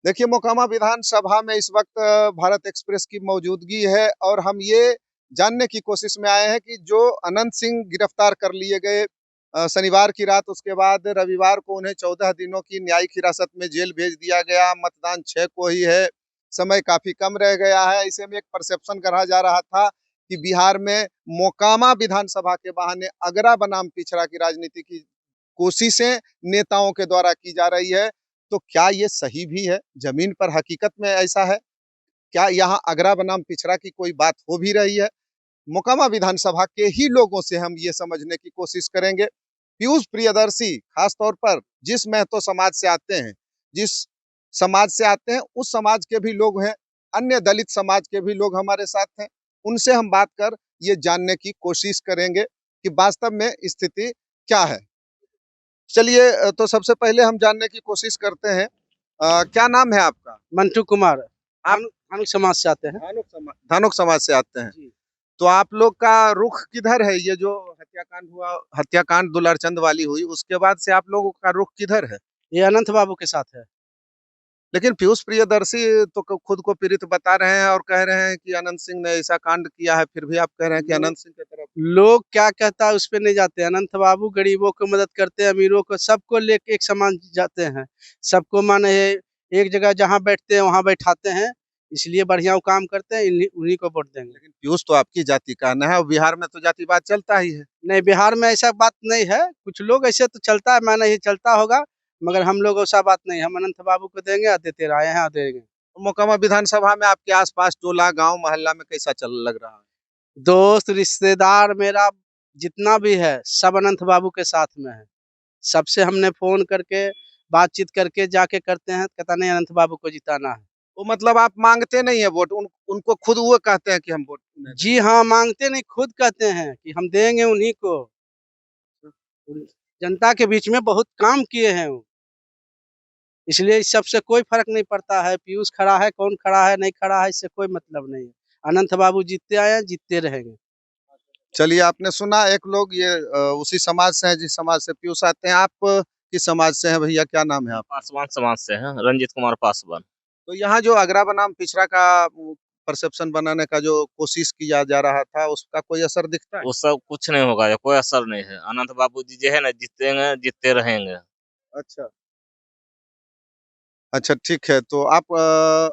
देखिए, मोकामा विधानसभा में इस वक्त भारत एक्सप्रेस की मौजूदगी है और हम ये जानने की कोशिश में आए हैं कि जो अनंत सिंह गिरफ्तार कर लिए गए शनिवार की रात, उसके बाद रविवार को उन्हें 14 दिनों की न्यायिक हिरासत में जेल भेज दिया गया। मतदान 6 को ही है, समय काफी कम रह गया है। ऐसे में एक परसेप्शन करा जा रहा था कि बिहार में मोकामा विधानसभा के बहाने अगरा बनाम पिछड़ा की राजनीति की कोशिशें नेताओं के द्वारा की जा रही है। तो क्या ये सही भी है? जमीन पर हकीकत में ऐसा है? क्या यहाँ अगरा बनाम पिछड़ा की कोई बात हो भी रही है? मोकामा विधानसभा के ही लोगों से हम ये समझने की कोशिश करेंगे। पीयूष प्रियदर्शी खास तौर पर जिस महतो समाज से आते हैं, जिस समाज से आते हैं, उस समाज के भी लोग हैं, अन्य दलित समाज के भी लोग हमारे साथ हैं। उनसे हम बात कर ये जानने की कोशिश करेंगे कि वास्तव में स्थिति क्या है। चलिए, तो सबसे पहले हम जानने की कोशिश करते हैं, क्या नाम है आपका? मंटू कुमार। आप धानुक समाज से आते हैं। धानुक समाज से आते हैं। जी। तो आप लोग का रुख किधर है? ये जो हत्याकांड हुआ, हत्याकांड दुलारचंद वाली हुई, उसके बाद से आप लोगों का रुख किधर है? ये अनंत बाबू के साथ है। लेकिन पीयूष प्रियदर्शी तो खुद को पीड़ित बता रहे हैं और कह रहे हैं कि अनंत सिंह ने ऐसा कांड किया है, फिर भी आप कह रहे हैं कि अनंत सिंह की तरफ। लोग क्या कहता है उस पे नहीं जाते। अनंत बाबू गरीबों को मदद करते हैं, अमीरों को, सबको लेके एक समान जाते हैं। सबको माने एक जगह जहाँ बैठते हैं वहाँ बैठाते हैं, इसलिए बढ़िया वो काम करते हैं, उन्हीं को वोट देंगे। लेकिन पीयूष तो आपकी जाति का न है और बिहार में तो जातिवाद चलता ही है। नहीं, बिहार में ऐसा बात नहीं है। कुछ लोग ऐसे तो चलता है, माने ये चलता होगा, मगर हम लोग ऐसा बात नहीं। हम अनंत बाबू को देंगे और देते रहे हैं और देंगे। मोकामा विधानसभा में आपके आसपास टोला, गांव, मोहल्ला में कैसा चल लग रहा है? दोस्त रिश्तेदार मेरा जितना भी है सब अनंत बाबू के साथ में है। सबसे हमने फोन करके बातचीत करके जाके करते हैं, कहता नहीं अनंत बाबू को जिताना है। वो मतलब आप मांगते नहीं है वोट, उनको खुद वो कहते हैं कि हम वोट उन्हें दें। जी हाँ, मांगते नहीं, खुद कहते हैं कि हम देंगे उन्हीं को। जनता के बीच में बहुत काम किए हैं वो, इसलिए इस सबसे कोई फर्क नहीं पड़ता है। पीयूष खड़ा है, कौन खड़ा है, नहीं खड़ा है, इससे कोई मतलब नहीं है। अनंत बाबू जीतते आए हैं, जीतते रहेंगे। चलिए, आपने सुना, एक लोग ये उसी समाज से हैं जिस समाज से पीयूष आते हैं। आप किस समाज से हैं भैया? क्या नाम है आप? पासवान समाज से हैं, रंजीत कुमार पासवान। तो यहाँ जो अगरा बनाम पिछड़ा का परसेप्शन बनाने का जो कोशिश किया जा रहा था, उसका कोई असर दिखता है? वो सब कुछ नहीं होगा, कोई असर नहीं है। अनंत बाबू जी जो है ना, जीतेंगे, जीतते रहेंगे। अच्छा अच्छा, ठीक है। तो आप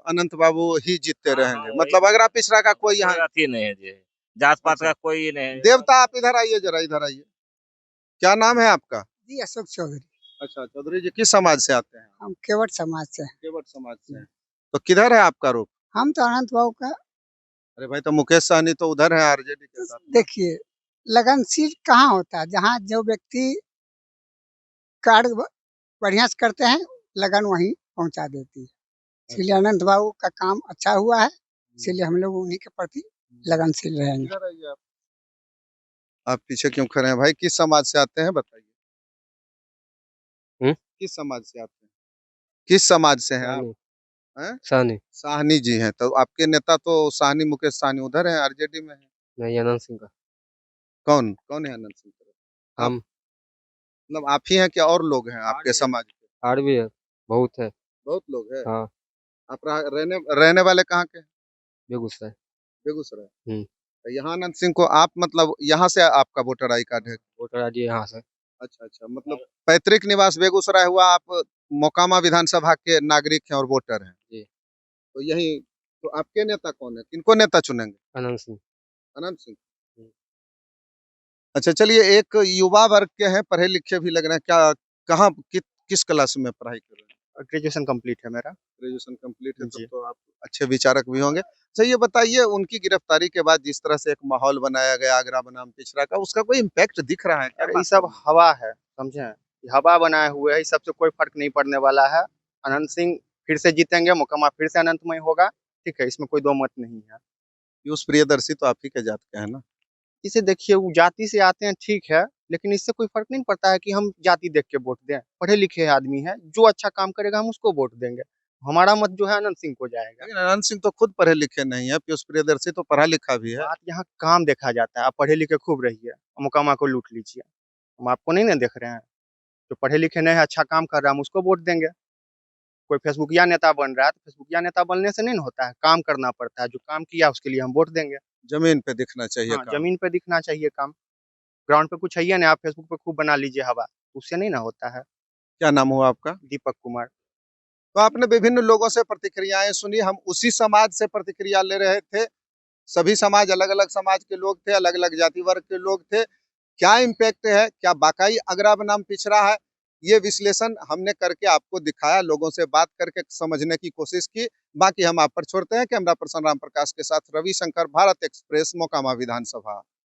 अनंत बाबू ही जीतते हाँ हाँ, रहेंगे, वही मतलब अगरा पिछड़ा का कोई यहाँ। कोई अथी नहीं है जी, जात पात अच्छा का कोई नहीं है। देवता, आप इधर आइए, जरा इधर आइए। क्या नाम है आपका? जी अशोक चौधरी। अच्छा, चौधरी जी किस समाज से आते हैं? हम केवट समाज से हैं। केवट समाज से हैं। तो किधर है आपका रुख? हम तो अनंत बाबू का अरे भाई, तो मुकेश सहनी तो उधर है आरजेडी के साथ। देखिए, लगनशील कहाँ होता है? जहाँ जो व्यक्ति कार्य बढ़िया से करते हैं, लगन वहीं पहुंचा देती है। इसलिए अनंत बाबू का काम अच्छा हुआ है, इसलिए हम लोग उन्हीं के प्रति लगनशील रहेंगे। इधर आइए आप पीछे क्यों खड़े हैं भाई? किस समाज से आते हैं बताइए? किस समाज से आते हैं? किस समाज से हैं आप? हैं? सानी। साहनी जी हैं। तो आपके नेता तो साहनी, मुकेश साहनी उधर है, आरजेडी में है। नहीं, अनंत सिंह का। कौन कौन है अनंत सिंह? आप हम। मतलब आप ही हैं क्या और लोग हैं आपके समाज के? और भी है, बहुत है। बहुत लोग हैं। हाँ। आप रहने रहने वाले कहाँ के हैं? बेगूसराय। बेगूसराय। हम्म। तो यहाँ अनंत सिंह को आप मतलब यहाँ से आपका वोटर आई कार्ड है? वोटर आईडी यहाँ से। अच्छा अच्छा, मतलब पैतृक निवास बेगूसराय हुआ, आप मोकामा विधानसभा के नागरिक हैं और वोटर हैं। जी। तो यही, तो आपके नेता कौन है? किनको नेता चुनेंगे? अनंत सिंह। अनंत सिंह। अच्छा, चलिए, एक युवा वर्ग के हैं, पढ़े लिखे भी लग रहे हैं। क्या, कहाँ, किस क्लास में पढ़ाई कर रहे हैं? ग्रेजुएशन कंप्लीट है मेरा। ग्रेजुएशन कंप्लीट है, तब जी। तो आप अच्छे विचारक भी होंगे। अच्छा, ये बताइए, उनकी गिरफ्तारी के बाद जिस तरह से एक माहौल बनाया गया आगरा बनाम पिछड़ा का, उसका कोई इम्पैक्ट दिख रहा है क्या? अरे ये सब हवा है, समझे? ये हवा बनाए हुए है, इस सबसे कोई फर्क नहीं पड़ने वाला है। अनंत सिंह फिर से जीतेंगे, मुकम्मा फिर से अनंतमय होगा। ठीक है, इसमें कोई दो मत नहीं है। पीयूष प्रियदर्शी तो आप ही के जात के हैं ना? इसे देखिए, वो जाति से आते हैं, ठीक है, लेकिन इससे कोई फर्क नहीं पड़ता है कि हम जाति देख के वोट दें। पढ़े लिखे आदमी है, जो अच्छा काम करेगा हम उसको वोट देंगे। हमारा मत जो है अनंत सिंह को जाएगा। लेकिन अनंत सिंह तो खुद पढ़े लिखे नहीं है, पीयूष प्रियदर्शी तो पढ़ा लिखा भी है। बात यहाँ काम देखा जाता है। आप पढ़े लिखे खूब रहिए, मुकम्मा को लूट लीजिए। हम आपको नहीं ना देख रहे हैं? जो पढ़े लिखे नहीं है, अच्छा काम कर रहा है, हम उसको वोट देंगे। कोई फेसबुकिया नेता बन रहा है तो फेसबुकिया नेता बनने से नहीं ना होता है, काम करना पड़ता है। जो काम किया उसके लिए हम वोट देंगे। जमीन पे दिखना चाहिए हाँ, काम। जमीन पे दिखना चाहिए काम। ग्राउंड पे कुछ है ही नहीं, आप फेसबुक पे खूब बना लीजिए हवा, उससे नहीं ना होता है। क्या नाम हुआ आपका? दीपक कुमार। तो आपने विभिन्न लोगों से प्रतिक्रियाएं सुनी, हम उसी समाज से प्रतिक्रिया ले रहे थे। सभी समाज, अलग-अलग समाज के लोग थे, अलग-अलग जाति वर्ग के लोग थे। क्या इम्पैक्ट है, क्या वाकई अगरा बनाम पिछड़ा है, ये विश्लेषण हमने करके आपको दिखाया, लोगों से बात करके समझने की कोशिश की। बाकी हम आप पर छोड़ते हैं। कैमरा पर्सन राम प्रकाश के साथ रविशंकर, भारत एक्सप्रेस, मोकामा विधानसभा।